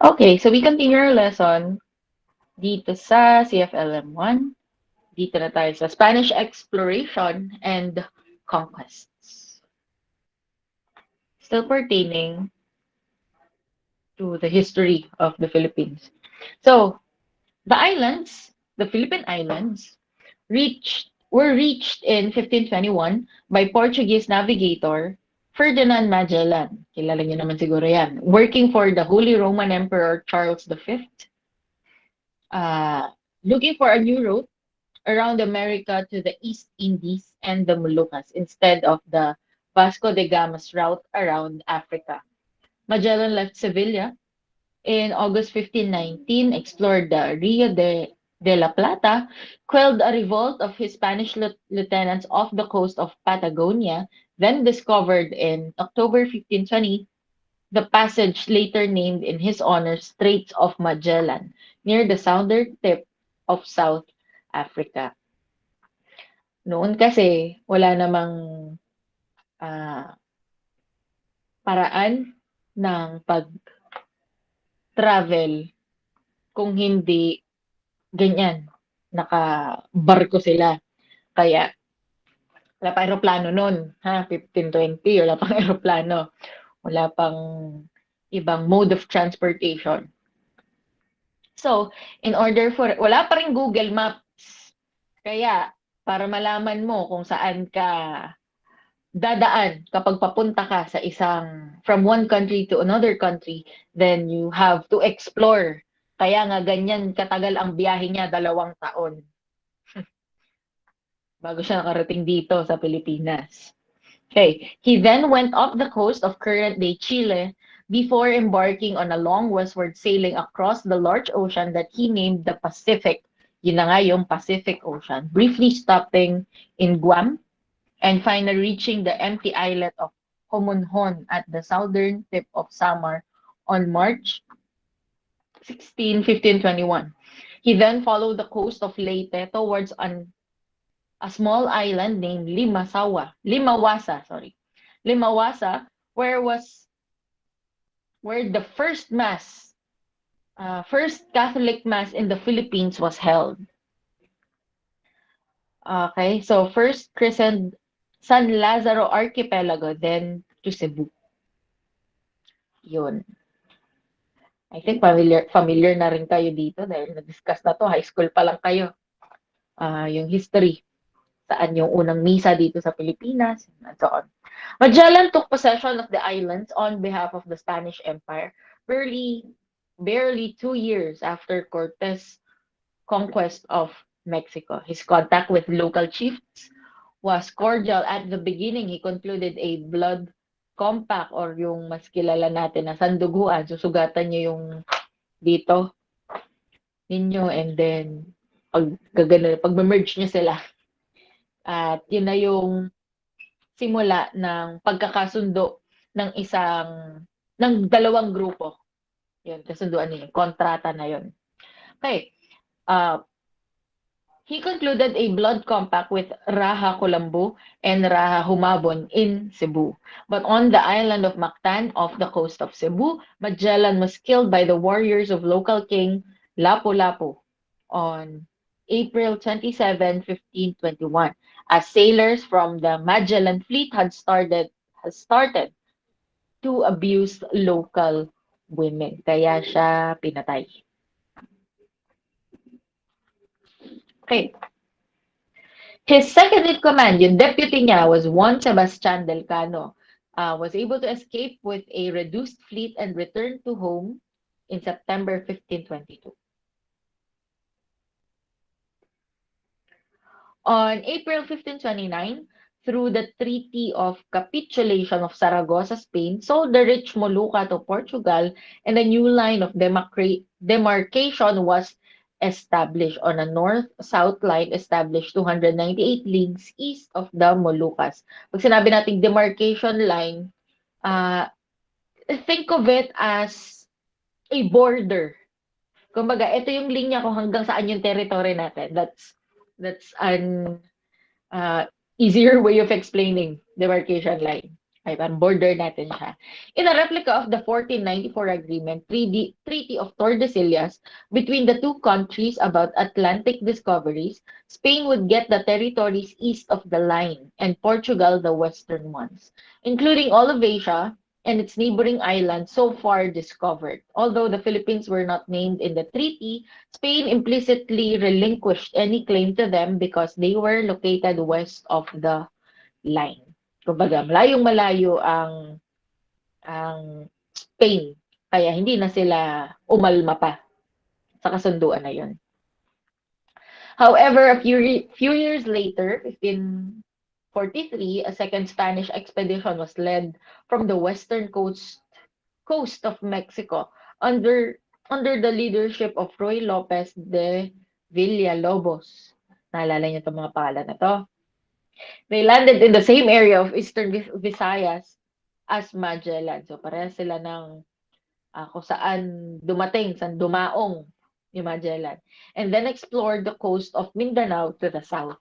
Okay, so we continue our lesson dito sa CFLM 1. Dito na tayo sa Spanish Exploration and Conquests. Still pertaining to the history of the Philippines. So, the Philippine Islands, were reached in 1521 by Portuguese navigator Ferdinand Magellan. Kilala niyo naman siguro yan. Working for the Holy Roman Emperor Charles V, uh, looking for a new route around America to the East Indies and the Moluccas instead of the Vasco da Gama's route around Africa. Magellan left Sevilla in August 1519, explored the de la Plata, quelled a revolt of his Spanish lieutenants off the coast of Patagonia, then discovered in October 1520 the passage later named in his honor Straits of Magellan, near the southern tip of South Africa. Noon kasi wala namang ah, paraan ng pag-travel kung hindi ganyan, nakabarko sila. Kaya wala pa eroplano noon, ha, 1520, wala pang eroplano, wala pang ibang mode of transportation. So, wala pa rin Google Maps. Kaya, para malaman mo kung saan ka dadaan kapag papunta ka sa from one country to another country, then you have to explore. Kaya nga ganyan katagal ang biyahe niya, 2 taon bago siya nakarating dito sa Pilipinas. Okay, he then went up the coast of current-day Chile before embarking on a long westward sailing across the large ocean that he named the Pacific. Yun na nga yung Pacific Ocean. Briefly stopping in Guam and finally reaching the empty islet of Homonhon at the southern tip of Samar on March 16, 1521. He then followed the coast of Leyte towards a small island named Limawasa, where the first Catholic Mass in the Philippines was held. Okay, so first christened San Lazaro Archipelago, then to Cebu. Yun. I think familiar na rin kayo dito dahil na-discuss na to. High school pa lang kayo. Yung history. Saan yung unang misa dito sa Pilipinas, and so on. Magellan took possession of the islands on behalf of the Spanish Empire barely 2 years after Cortes' conquest of Mexico. His contact with local chiefs was cordial at the beginning. He concluded a blood compact or yung mas kilala natin na sanduguan. Susugatan niyo yung dito ninyo and then pag-merge niyo sila. At yun na yung simula ng pagkakasundo ng dalawang grupo. Yun, kasunduan niya, kontrata na yun. Okay. He concluded a blood compact with Raha Colombo and Raha Humabon in Cebu. But on the island of Mactan, off the coast of Cebu, Magellan was killed by the warriors of local king Lapu-Lapu on April 27, 1521, as sailors from the Magellan fleet had started to abuse local women. Kaya siya pinatay. Okay. His second in command, yung deputy niya, was Juan Sebastian del Cano. Was able to escape with a reduced fleet and return to home in September 1522. On April 1529, through the Treaty of Capitulation of Saragossa, Spain, sold the rich Molucca to Portugal, and a new line of demarcation was established on a north-south line established 298 leagues east of the Moluccas. Pag sinabi nating demarcation line, think of it as a border. Kumbaga, ito yung linya kung hanggang saan yung territory natin. That's an easier way of explaining demarcation line. Ay, parang border natin siya. In a replica of the 1494 agreement, Treaty of Tordesillas, between the two countries about Atlantic discoveries, Spain would get the territories east of the line and Portugal the western ones, including all of Asia and its neighboring islands so far discovered. Although the Philippines were not named in the treaty, Spain implicitly relinquished any claim to them because they were located west of the line. Kumbaga, malayong-malayo ang Spain. Kaya hindi na sila umalma pa sa kasunduan na yun. However, few years later, 1543, a second Spanish expedition was led from the western coast of Mexico under under the leadership of Roy Lopez de Villalobos. Naalala niyo itong mga pangalan na to? They landed in the same area of Eastern Visayas as Magellan. So, parehas sila ng kung saan dumating, saan dumaong ni Magellan. And then explored the coast of Mindanao to the south.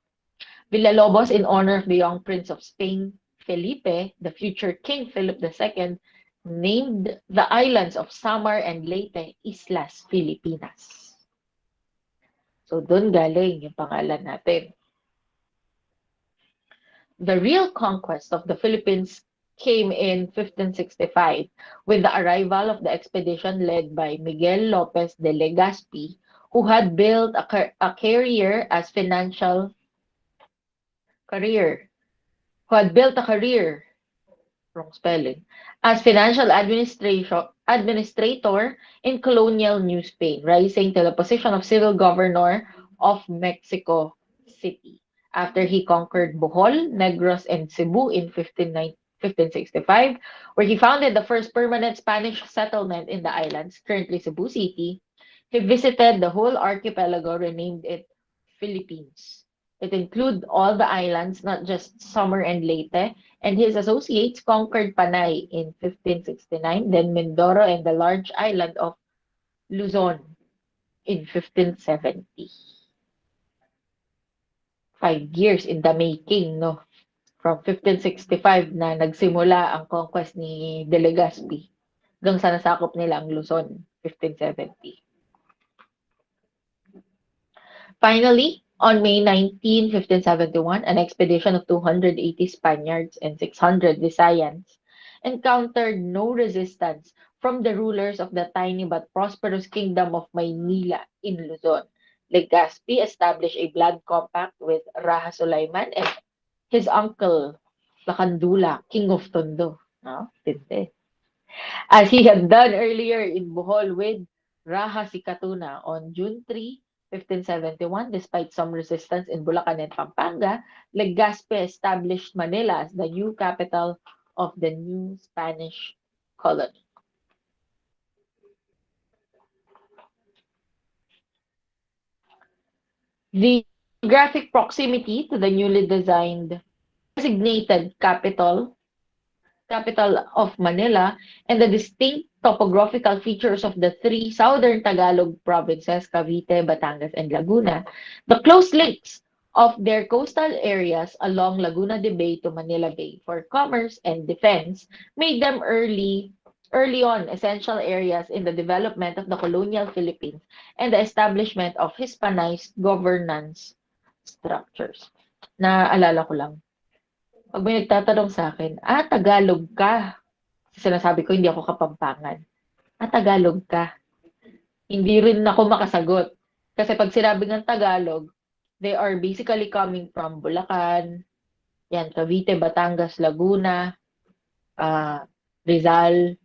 Villalobos, in honor of the young Prince of Spain, Felipe, the future King Philip II, named the islands of Samar and Leyte Islas Filipinas. So, doon galing yung pangalan natin. The real conquest of the Philippines came in 1565 with the arrival of the expedition led by Miguel Lopez de Legazpi, who had built a career as financial career, who had built a career, wrong spelling, as financial administrator in colonial New Spain, rising to the position of civil governor of Mexico City. After he conquered Bohol, Negros, and Cebu in 1565, where he founded the first permanent Spanish settlement in the islands, currently Cebu City, he visited the whole archipelago, renamed it Philippines. It included all the islands, not just Samar and Leyte, and his associates conquered Panay in 1569, then Mindoro and the large island of Luzon in 1570. 5 years in the making, no? From 1565 na nagsimula ang conquest ni De Legazpi hanggang sa nasakop nila ang Luzon, 1570. Finally, on May 19, 1571, an expedition of 280 Spaniards and 600 Visayans encountered no resistance from the rulers of the tiny but prosperous kingdom of Maynila in Luzon. Legazpi established a blood compact with Raja Sulaiman and his uncle, Lakandula, king of Tondo. No? Tinte. As he had done earlier in Bohol with Raja Sikatuna on June 3, 1571, despite some resistance in Bulacan and Pampanga, Legazpi established Manila as the new capital of the new Spanish colony. The geographic proximity to the newly designed designated capital of Manila, and the distinct topographical features of the three southern Tagalog provinces, Cavite, Batangas, and Laguna, the close links of their coastal areas along Laguna de Bay to Manila Bay for commerce and defense made them early on essential areas in the development of the colonial Philippines and the establishment of Hispanized governance structures. Naalala ko lang, pag may nagtatanong sa akin, Tagalog ka. Sinasabi ko, hindi ako Kapampangan. Tagalog ka. Hindi rin ako makasagot. Kasi pag sinabi ng Tagalog, they are basically coming from Bulacan, yan, Cavite, Batangas, Laguna, Rizal.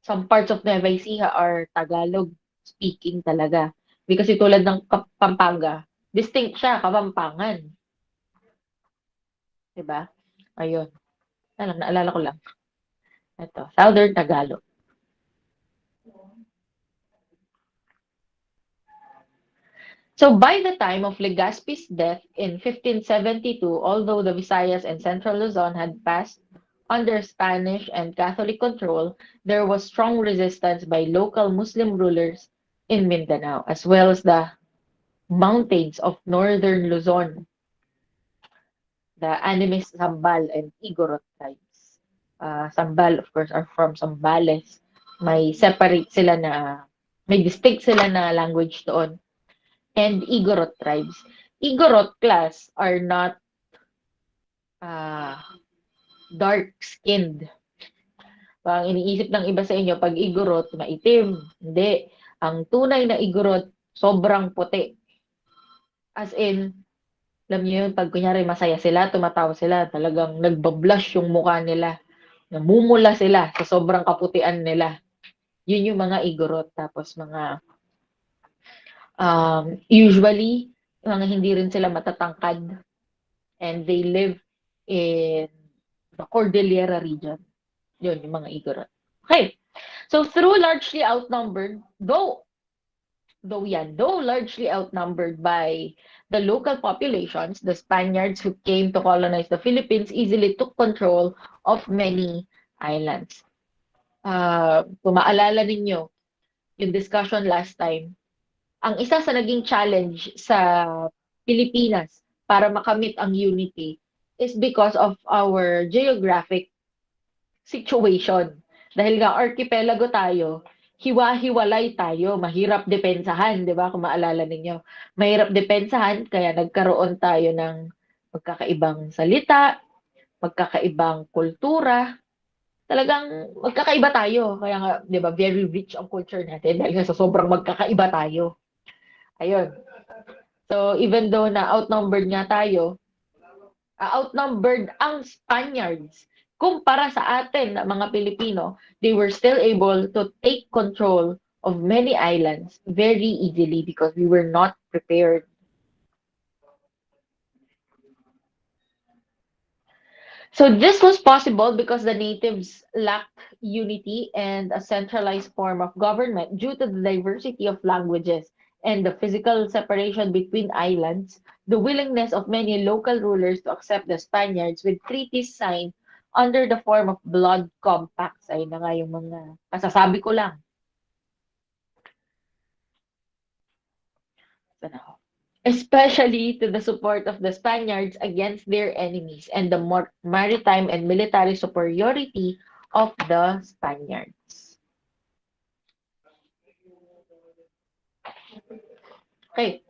Some parts of Nueva Ecija are Tagalog speaking talaga. Because tulad ng Pampanga, distinct siya, Kapampangan. Diba? Ayun. Naalala ko lang. Ito, Southern Tagalog. So by the time of Legazpi's death in 1572, although the Visayas and Central Luzon had passed under Spanish and Catholic control, there was strong resistance by local Muslim rulers in Mindanao, as well as the mountains of northern Luzon. the Animist Sambal and Igorot tribes. Sambal, of course, are from Sambales. May separate sila na, may distinct sila na language doon. And Igorot tribes. Igorot class are not uh, dark-skinned. Ang iniisip ng iba sa inyo, pag Igorot, maitim. Hindi. Ang tunay na Igorot, sobrang puti. As in, alam niyo yun, pag kunyari masaya sila, tumatawa sila, talagang nagbablush yung mukha nila. Namumula sila sa sobrang kaputian nila. Yun yung mga igorot. Tapos mga, usually, mga hindi rin sila matatangkad. And they live in the Cordillera region. Yun, yung mga igorot. Okay. So, through largely outnumbered, though largely outnumbered by the local populations, the Spaniards who came to colonize the Philippines easily took control of many islands. Kung maalala ninyo, yung discussion last time, ang isa sa naging challenge sa Pilipinas para makamit ang unity is because of our geographic situation. Dahil nga archipelago tayo, hiwa-hiwalay tayo, mahirap depensahan, 'di ba? Kung maalala ninyo. Mahirap depensahan kaya nagkaroon tayo ng magkakaibang salita, magkakaibang kultura. Talagang magkakaiba tayo. Kaya nga, 'di ba, very rich ang culture natin dahil nga sa sobrang magkakaiba tayo. Ayun. So, even though na outnumbered nga tayo, outnumbered ang Spaniards kumpara sa atin na mga Pilipino, they were still able to take control of many islands very easily because we were not prepared. So this was possible because the natives lacked unity and a centralized form of government due to the diversity of languages and the physical separation between islands, the willingness of many local rulers to accept the Spaniards with treaties signed under the form of blood compacts. Ayun na nga yung mga masasabi ko lang. Especially to the support of the Spaniards against their enemies and the maritime and military superiority of the Spaniards. Okay.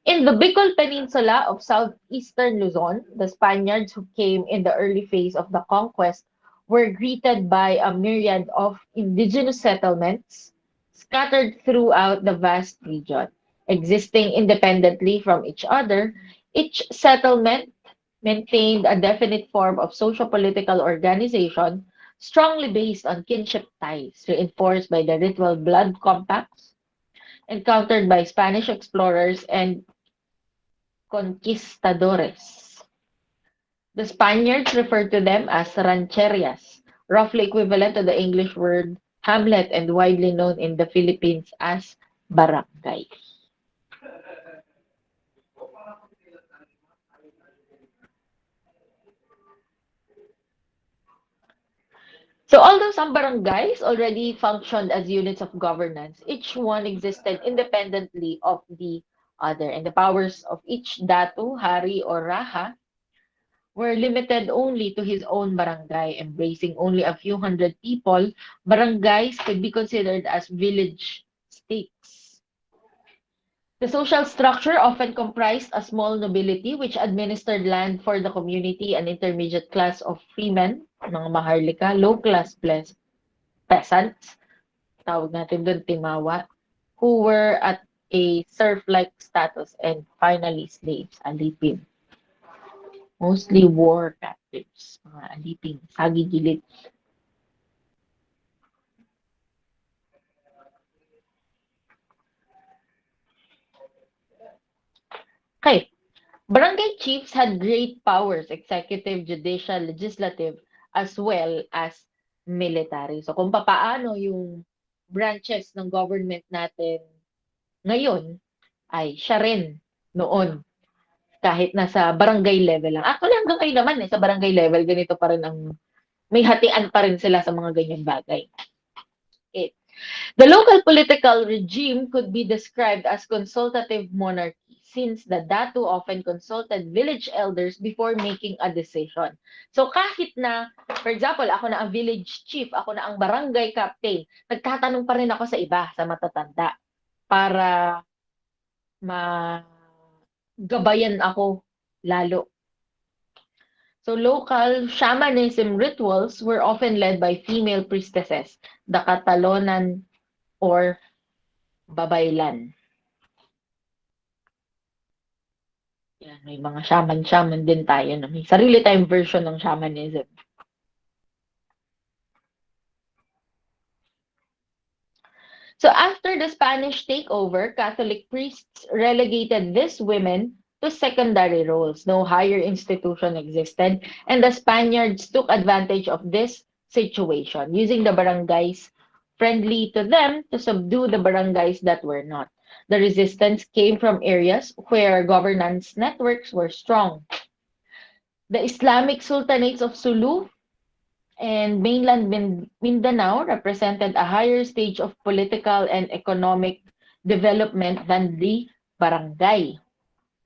In the Bicol Peninsula of southeastern Luzon, the Spaniards who came in the early phase of the conquest were greeted by a myriad of indigenous settlements scattered throughout the vast region. Existing independently from each other, each settlement maintained a definite form of socio-political organization strongly based on kinship ties, reinforced by the ritual blood compacts encountered by Spanish explorers and conquistadores. The Spaniards referred to them as rancherias, roughly equivalent to the English word hamlet and widely known in the Philippines as barangay. So although some barangays already functioned as units of governance, each one existed independently of the other, and the powers of each datu, hari, or raha were limited only to his own barangay, embracing only a few hundred people. Barangays could be considered as village states. The social structure often comprised a small nobility which administered land for the community, an intermediate class of freemen, mga maharlika, low-class peasants, tawag natin doon timawa, who were at a serf-like status, and finally slaves, alipin. Mostly war captives, mga alipin, sagigilid. Okay, barangay chiefs had great powers, executive, judicial, legislative, as well as military. So kung papaano yung branches ng government natin ngayon, ay siya rin noon kahit nasa barangay level lang. Actually, hanggang ngayon naman sa barangay level, ganito pa rin ang, may hatian pa rin sila sa mga ganyang bagay. Okay. The local political regime could be described as consultative monarchies. since the datu often consulted village elders before making a decision. So kahit na, for example, ako na ang village chief, ako na ang barangay captain, nagtatanong pa rin ako sa iba, sa matatanda, para magabayan ako lalo. So local shamanism rituals were often led by female priestesses, the Katalonan or Babaylan. Yan, may mga shaman-shaman din tayo na may sarili tayong version ng shamanism. So after the Spanish takeover, Catholic priests relegated these women to secondary roles. No higher institution existed, and the Spaniards took advantage of this situation, using the barangays friendly to them to subdue the barangays that were not. The resistance came from areas where governance networks were strong. The Islamic Sultanates of Sulu and mainland Mindanao represented a higher stage of political and economic development than the barangay.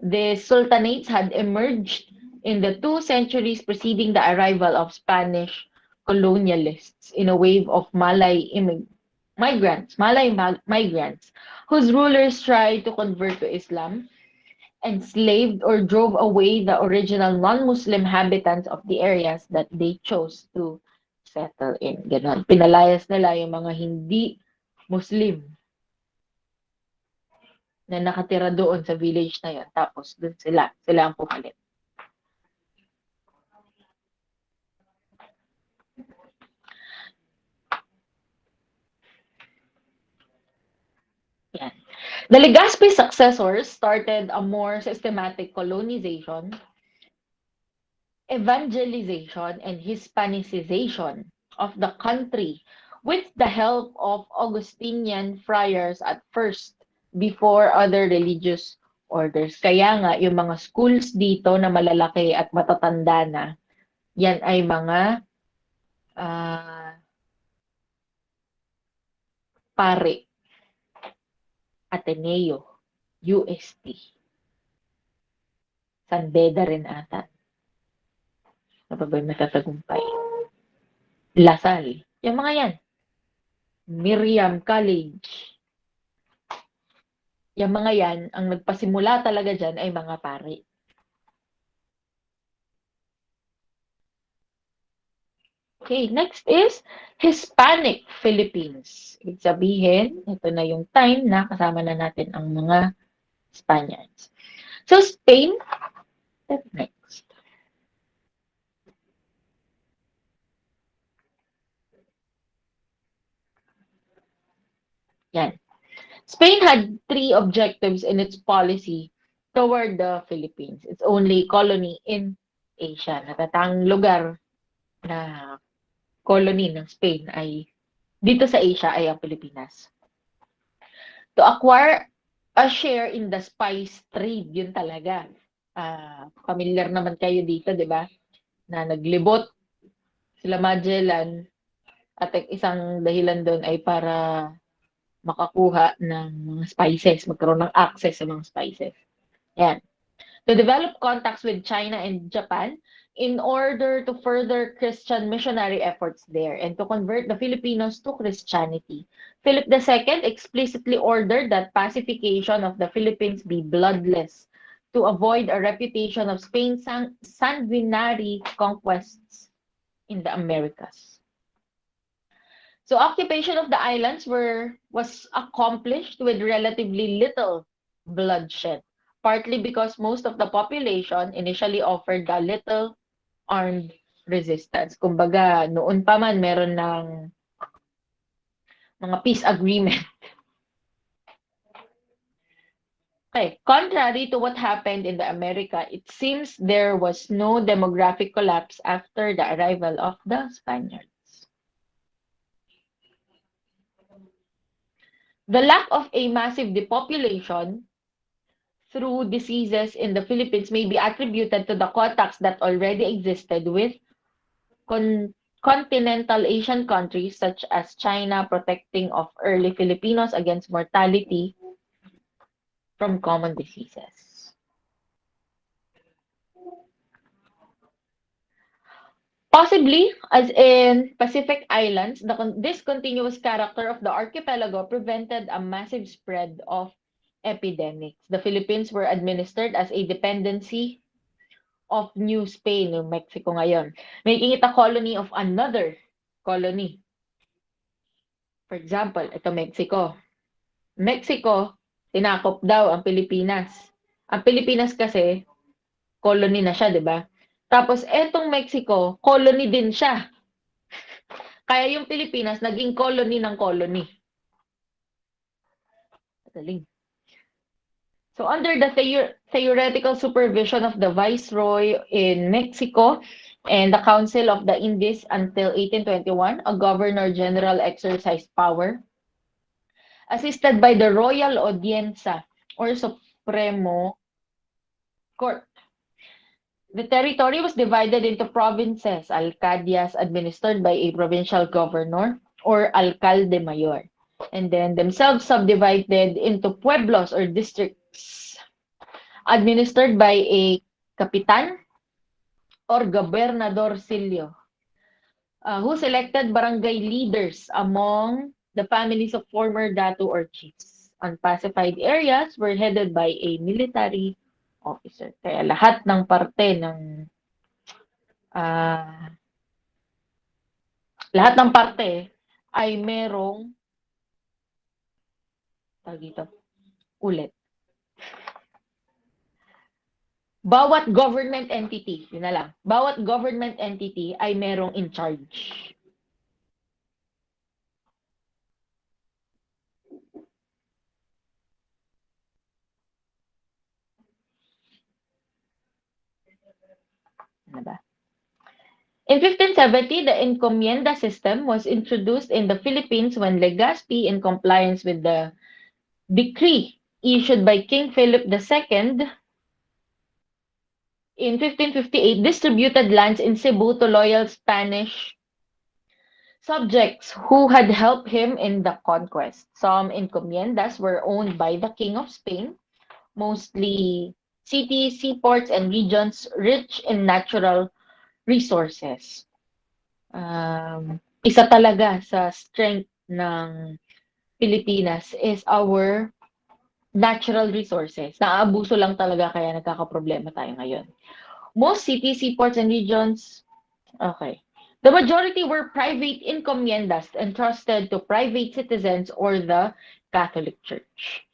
The sultanates had emerged in the 2 centuries preceding the arrival of Spanish colonialists in a wave of Malay migrants, whose rulers tried to convert to Islam, enslaved or drove away the original non-Muslim inhabitants of the areas that they chose to settle in. Ganon. Pinalayas nila yung mga hindi Muslim na nakatira doon sa village na yun. Tapos doon sila ang pumalit. Yan. The Legazpi successors started a more systematic colonization, evangelization, and Hispanicization of the country with the help of Augustinian friars at first before other religious orders. Kaya nga, yung mga schools dito na malalaki at matatanda na, yan ay mga pare, Ateneo, UST, San Beda rin ata. Ano pa ba yung matatagumpay? Lasal. Yung mga yan. Miriam College. Yung mga yan, ang nagpasimula talaga dyan ay mga pare. Okay, next is Hispanic Philippines. Ibig sabihin, ito na yung time na kasama na natin ang mga Spaniards. So, Spain, next. Yan. Spain had 3 objectives in its policy toward the Philippines. Its only colony in Asia. Natatang lugar na colony ng Spain ay dito sa Asia ay ang Pilipinas. To acquire a share in the spice trade, yun talaga. Familiar naman kayo dito, di ba? Na naglibot sila Magellan at isang dahilan doon ay para makakuha ng mga spices, magkaroon ng access sa mga spices. Yan. To develop contacts with China and Japan in order to further Christian missionary efforts there and to convert the Filipinos to Christianity. Philip II explicitly ordered that pacification of the Philippines be bloodless to avoid a reputation of Spain's sanguinary conquests in the Americas. So occupation of the islands was accomplished with relatively little bloodshed, partly because most of the population initially offered a little armed resistance. Kumbaga, noon pa man meron ng mga peace agreement. Okay, contrary to what happened in the America, it seems there was no demographic collapse after the arrival of the Spaniards. The lack of a massive depopulation through diseases in the Philippines may be attributed to the contacts that already existed with continental Asian countries such as China protecting of early Filipinos against mortality from common diseases. Possibly, as in Pacific Islands, this continuous character of the archipelago prevented a massive spread of epidemics. The Philippines were administered as a dependency of New Spain, New Mexico ngayon, making it a colony of another colony. For example, ito Mexico. Mexico, tinakop daw ang Pilipinas. Ang Pilipinas kasi, colony na siya, di ba? Tapos, etong Mexico, colony din siya. Kaya yung Pilipinas, naging colony ng colony. Galing. So, under the theoretical supervision of the Viceroy in Mexico and the Council of the Indies until 1821, a Governor-General exercised power, assisted by the Royal Audiencia or Supremo Court. The territory was divided into provinces, alcaldes administered by a provincial governor or alcalde mayor, and then themselves subdivided into pueblos or districts administered by a capitan or gobernadorcillo, who selected barangay leaders among the families of former datu or chiefs. Unpacified areas were headed by a military officer. Kaya ah, lahat ng parte ay merong tawag dito, ulit. Bawat government entity, yun na lang. Bawat government entity ay merong in charge. Ano ba? In 1570, the encomienda system was introduced in the Philippines when Legazpi, in compliance with the decree issued by King Philip II in 1558, distributed lands in Cebu to loyal Spanish subjects who had helped him in the conquest. Some encomiendas were owned by the King of Spain, mostly cities, seaports, and regions rich in natural resources. Isa talaga sa strength ng Pilipinas is our natural resources. Naaabuso lang talaga kaya nagkakaproblema tayo ngayon. Most cities, seaports, and regions, okay. The majority were private encomiendas entrusted to private citizens or the Catholic Church.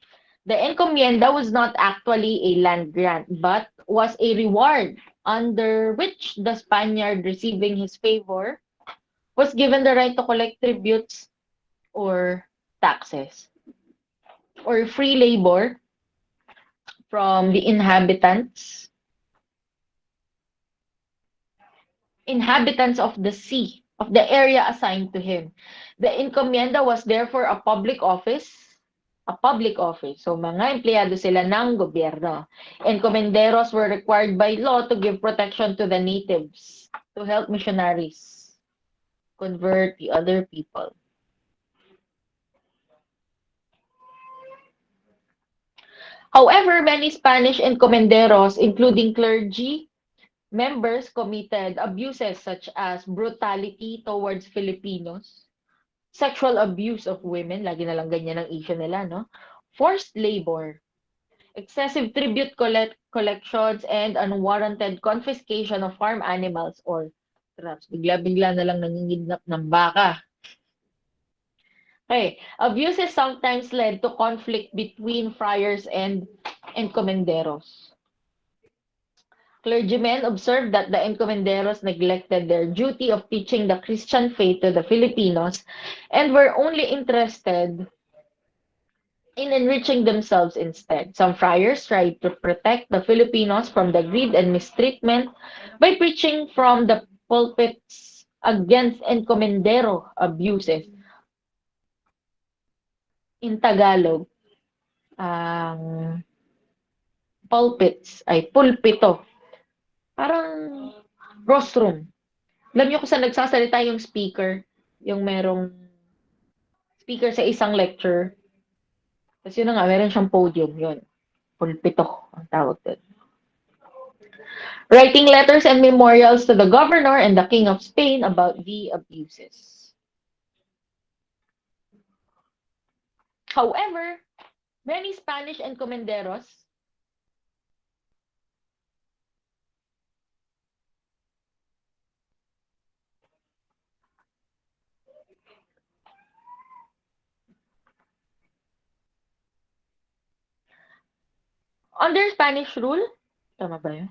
The encomienda was not actually a land grant, but was a reward under which the Spaniard receiving his favor was given the right to collect tributes or taxes or free labor from the inhabitants of the sea, of the area assigned to him. The encomienda was therefore a public office. A public office. So, mga empleyado sila ng gobyerno. Encomenderos were required by law to give protection to the natives, to help missionaries convert the other people. However, many Spanish encomenderos, including clergy, members committed abuses such as brutality towards Filipinos, sexual abuse of women, lagi na lang ganyan ang issue nila, no? Forced labor, excessive tribute collections, and unwarranted confiscation of farm animals or traps. Bigla-bigla na lang nangingidnap ng baka. Okay, abuses sometimes led to conflict between friars and encomenderos. Clergymen observed that the encomenderos neglected their duty of teaching the Christian faith to the Filipinos and were only interested in enriching themselves instead. Some friars tried to protect the Filipinos from the greed and mistreatment by preaching from the pulpits against encomendero abuses. In Tagalog, ang pulpits ay pulpito. Parang rostrum. Alam niyo kung saan nagsasalita yung speaker, yung merong speaker sa isang lecture. Tapos yun na nga, meron siyang podium, yun. Pulpito ang tawag doon. writing letters and memorials to the governor and the king of Spain about the abuses. However, many Spanish encomenderos under Spanish rule, tama ba yun?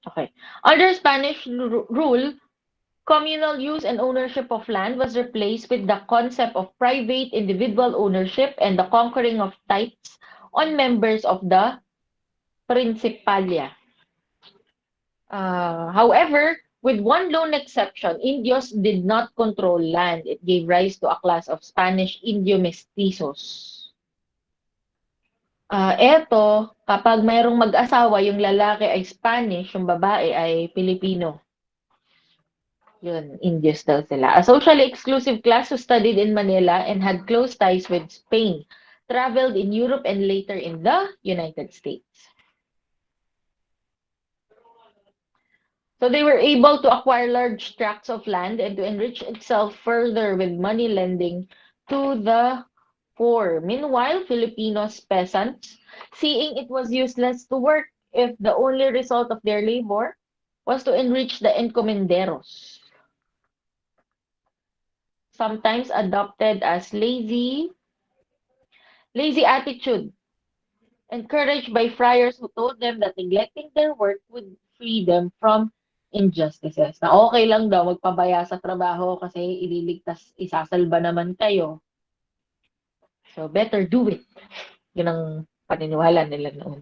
Okay. Under Spanish rule, communal use and ownership of land was replaced with the concept of private individual ownership and the conquering of tithes on members of the Principalia. However, with one lone exception, Indios did not control land. It gave rise to a class of Spanish Indio mestizos. Eto, kapag mayroong mag-asawa, yung lalaki ay Spanish, yung babae ay Pilipino. Yun, Indios daw sila. A socially exclusive class who studied in Manila and had close ties with Spain, traveled in Europe and later in the United States. So they were able to acquire large tracts of land and to enrich itself further with money lending to the poor. Meanwhile, Filipinos peasants, seeing it was useless to work if the only result of their labor was to enrich the encomenderos, sometimes adopted as lazy attitude, encouraged by friars who told them that neglecting their work would free them from injustices. Na okay lang daw magpabaya sa trabaho kasi ililigtas, isasalba naman kayo. So, better do it. Yun ang paniniwala nila noon.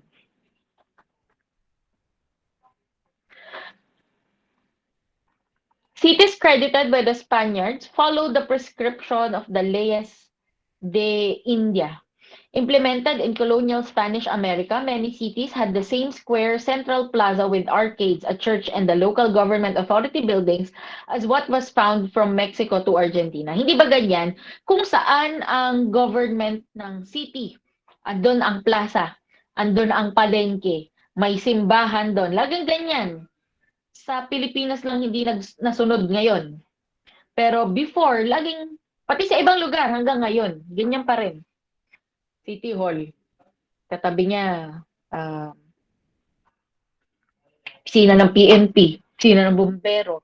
Cities credited by the Spaniards followed the prescription of the Leyes de India. Implemented in colonial Spanish America, many cities had the same square central plaza with arcades, a church, and the local government authority buildings as what was found from Mexico to Argentina. Hindi ba ganyan? Kung saan ang government ng city, andun ang plaza, andun ang palengke, may simbahan doon. Laging ganyan. Sa Pilipinas lang hindi nasunod ngayon. Pero before, laging, pati sa ibang lugar hanggang ngayon, ganyan pa rin. City Hall. Katabi niya, uh, pisina ng PNP, pisina ng bumbero.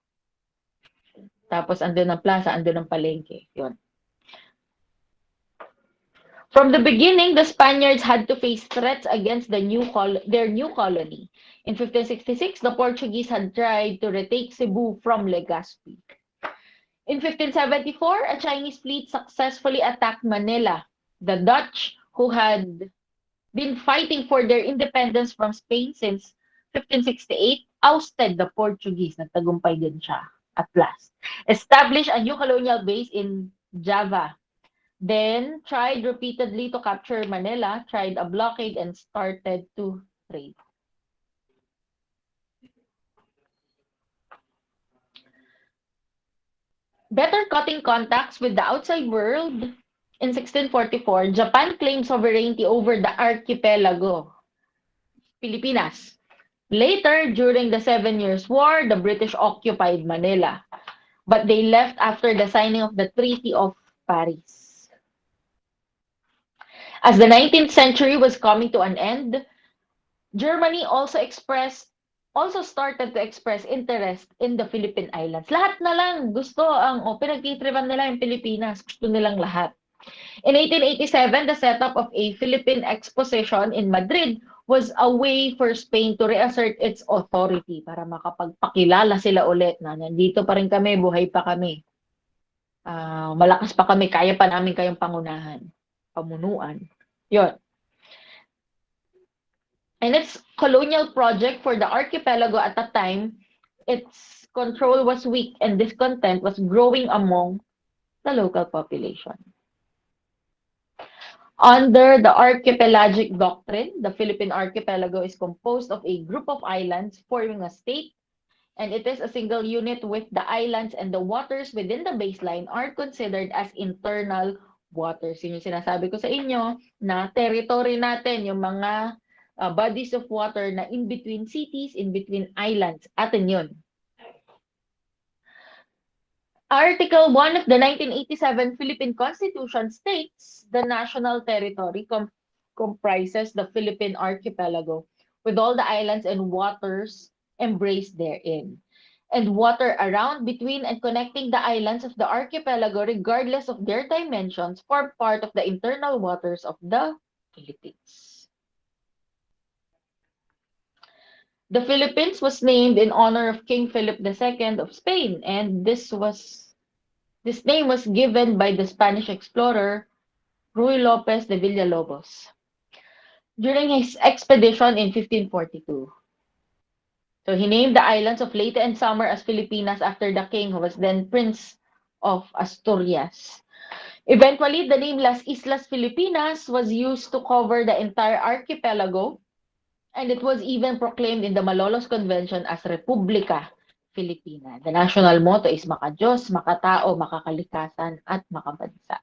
Tapos andun ang plaza, andun ang palengke. Yun. From the beginning, the Spaniards had to face threats against their new colony. In 1566, the Portuguese had tried to retake Cebu from Legazpi. In 1574, a Chinese fleet successfully attacked Manila. The Dutch, who had been fighting for their independence from Spain since 1568, ousted the Portuguese. Nagtagumpay din siya at last. Established a new colonial base in Java. Then, tried repeatedly to capture Manila, tried a blockade, and started to trade. Better cutting contacts with the outside world, in 1644, Japan claimed sovereignty over the archipelago, Pilipinas. Later, during the Seven Years' War, the British occupied Manila, but they left after the signing of the Treaty of Paris. As the 19th century was coming to an end, Germany also started to express interest in the Philippine Islands. Lahat na lang gusto pinagtitripan nila yung Pilipinas, gusto nilang lahat. In 1887, the setup of a Philippine Exposition in Madrid was a way for Spain to reassert its authority para makapagpakilala sila ulit na nandito pa rin kami, buhay pa kami. Malakas pa kami, kaya pa namin kayong pamunuan. Yun. And its colonial project for the archipelago at that time, its control was weak and discontent was growing among the local population. Under the archipelagic doctrine, the Philippine archipelago is composed of a group of islands forming a state, and it is a single unit with the islands and the waters within the baseline are considered as internal waters. Yun yung sinasabi ko sa inyo na territory natin, yung mga bodies of water na in between cities, in between islands. Atin yun. Article 1 of the 1987 Philippine Constitution states the national territory comprises the Philippine archipelago with all the islands and waters embraced therein, and water around, between, and connecting the islands of the archipelago, regardless of their dimensions, form part of the internal waters of the Philippines. The Philippines was named in honor of King Philip II of Spain, and this name was given by the Spanish explorer Ruy Lopez de Villalobos during his expedition in 1542. So he named the islands of Leyte and Samar as Filipinas after the king who was then Prince of Asturias. Eventually, the name Las Islas Filipinas was used to cover the entire archipelago, and it was even proclaimed in the Malolos Convention as Republika Filipina. The national motto is Makadiyos, Makatao, Makakalikasan, at Makabansa.